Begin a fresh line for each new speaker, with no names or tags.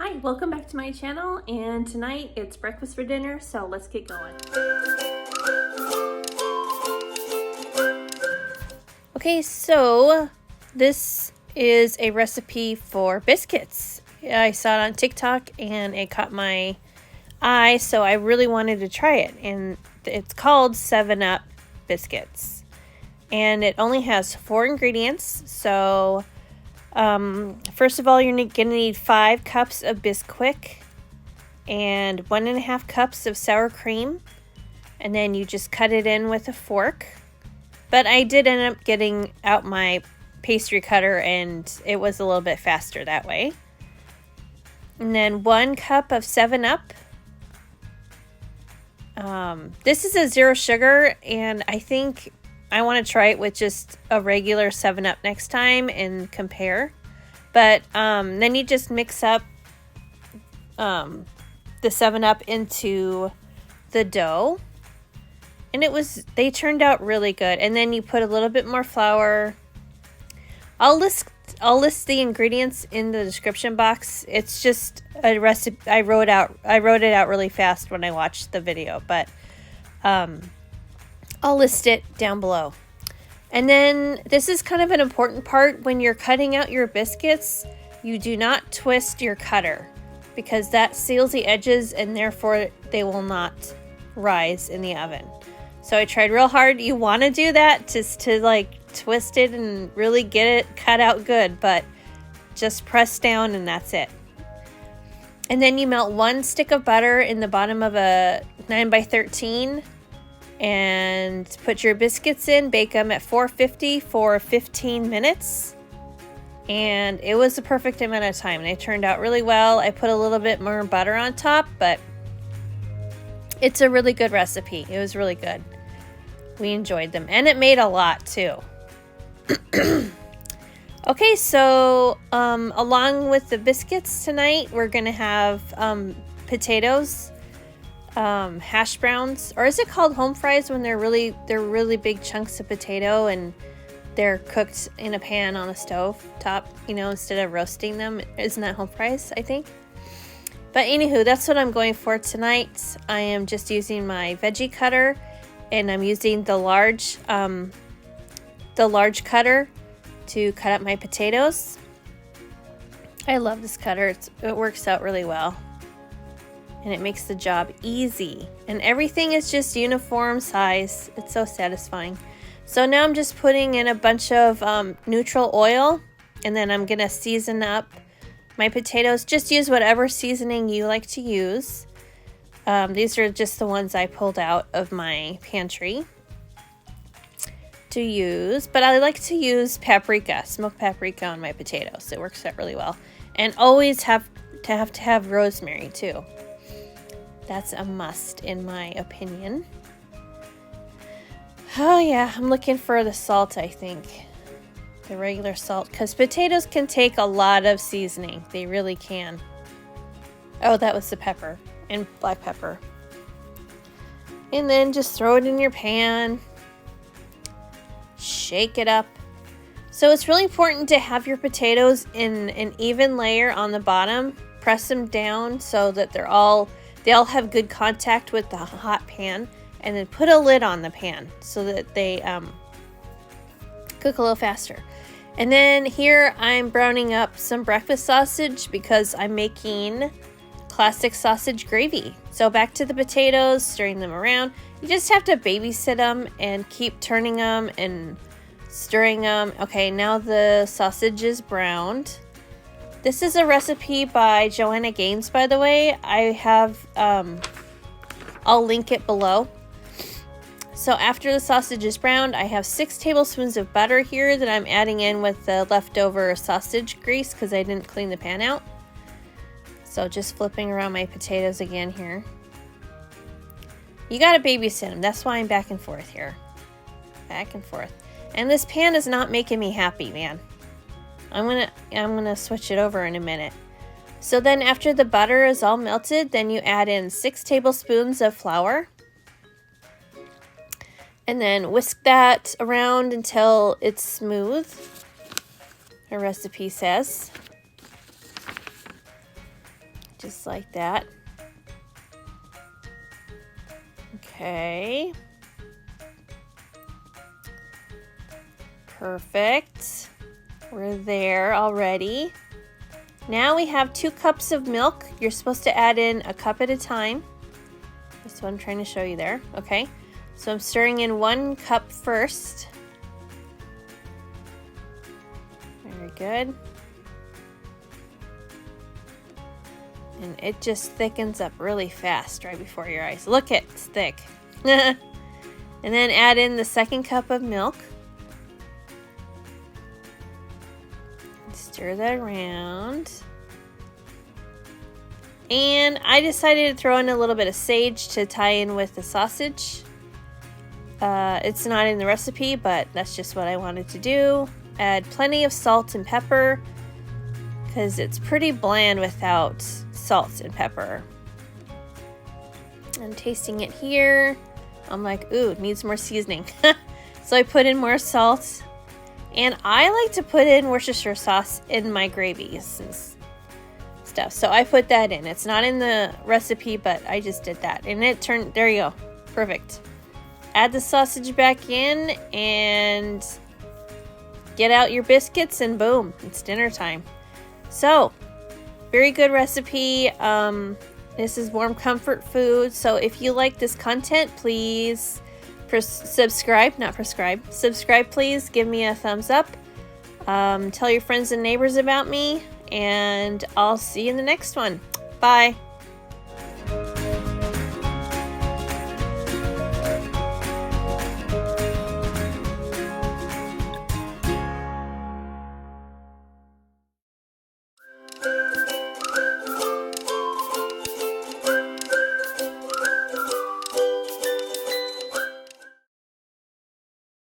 Hi, welcome back to my channel, and tonight it's breakfast for dinner, so let's get going. Okay, so this is a recipe for biscuits. I saw it on TikTok and it caught my eye, so I really wanted to try it, and it's called 7-Up Biscuits. And it only has 4 ingredients, so first of all, you're going to need 5 cups of Bisquick and 1.5 cups of sour cream, and then you just cut it in with a fork. But I did end up getting out my pastry cutter, and it was a little bit faster that way. And then 1 cup of 7-Up. This is a 0 sugar, and I think I want to try it with just a regular 7-Up next time and compare. But then you just mix up the 7-Up into the dough. And they turned out really good. And then you put a little bit more flour. I'll list the ingredients in the description box. It's just a recipe I wrote it out really fast when I watched the video, but I'll list it down below. And then this is kind of an important part when you're cutting out your biscuits. You do not twist your cutter because that seals the edges and therefore they will not rise in the oven. So I tried real hard. You want to do that just to like twist it and really get it cut out good, but just press down and that's it. And then you melt 1 stick of butter in the bottom of a 9x13 and put your biscuits in, bake them at 450 for 15 minutes. And it was the perfect amount of time. They turned out really well. I put a little bit more butter on top, but it's a really good recipe. It was really good. We enjoyed them, and it made a lot too. Okay, so along with the biscuits tonight, we're gonna have potatoes, hash browns, or is it called home fries when they're really big chunks of potato and they're cooked in a pan on a stove top, instead of roasting them? Isn't that home fries, I think? But anywho, that's what I'm going for tonight. I am just using my veggie cutter, and I'm using the large cutter to cut up my potatoes. I love this cutter. It works out really well, and it makes the job easy. And everything is just uniform size. It's so satisfying. So now I'm just putting in a bunch of neutral oil, and then I'm gonna season up my potatoes. Just use whatever seasoning you like to use. These are just the ones I pulled out of my pantry to use, but I like to use paprika, smoked paprika on my potatoes. It works out really well. And always have to have rosemary too. That's a must in my opinion. Oh yeah, I'm looking for the salt, I think. The regular salt, because potatoes can take a lot of seasoning. They really can. Oh, that was the pepper and black pepper. And then just throw it in your pan. Shake it up. So it's really important to have your potatoes in an even layer on the bottom. Press them down so that they all have good contact with the hot pan, and then put a lid on the pan so that they cook a little faster. And then here I'm browning up some breakfast sausage because I'm making classic sausage gravy. So back to the potatoes, stirring them around. You just have to babysit them and keep turning them and stirring them. Okay, now the sausage is browned. This is a recipe by Joanna Gaines, by the way. I have, I'll link it below. So after the sausage is browned, I have 6 tablespoons of butter here that I'm adding in with the leftover sausage grease because I didn't clean the pan out. So just flipping around my potatoes again here. You gotta babysit them. That's why I'm back and forth here. Back and forth. And this pan is not making me happy, man. I'm gonna switch it over in a minute. So then after the butter is all melted, then you add in 6 tablespoons of flour. And then whisk that around until it's smooth. The recipe says. Just like that. Okay. Perfect. We're there already. Now we have 2 cups of milk. You're supposed to add in a cup at a time. That's what I'm trying to show you there. Okay. So I'm stirring in 1 cup first. Very good. And it just thickens up really fast right before your eyes. Look, it's thick. And then add in the 2nd cup of milk. Stir that around. And I decided to throw in a little bit of sage to tie in with the sausage. It's not in the recipe, but that's just what I wanted to do. Add plenty of salt and pepper because it's pretty bland without salt and pepper. I'm tasting it here. I'm like, ooh, it needs more seasoning. So I put in more salt. And I like to put in Worcestershire sauce in my gravies and stuff. So I put that in. It's not in the recipe, but I just did that. And it turned, there you go. Perfect. Add the sausage back in and get out your biscuits and boom, it's dinner time. So, very good recipe. This is warm comfort food. So if you like this content, please subscribe, please. Give me a thumbs up. Tell your friends and neighbors about me, and I'll see you in the next one. Bye.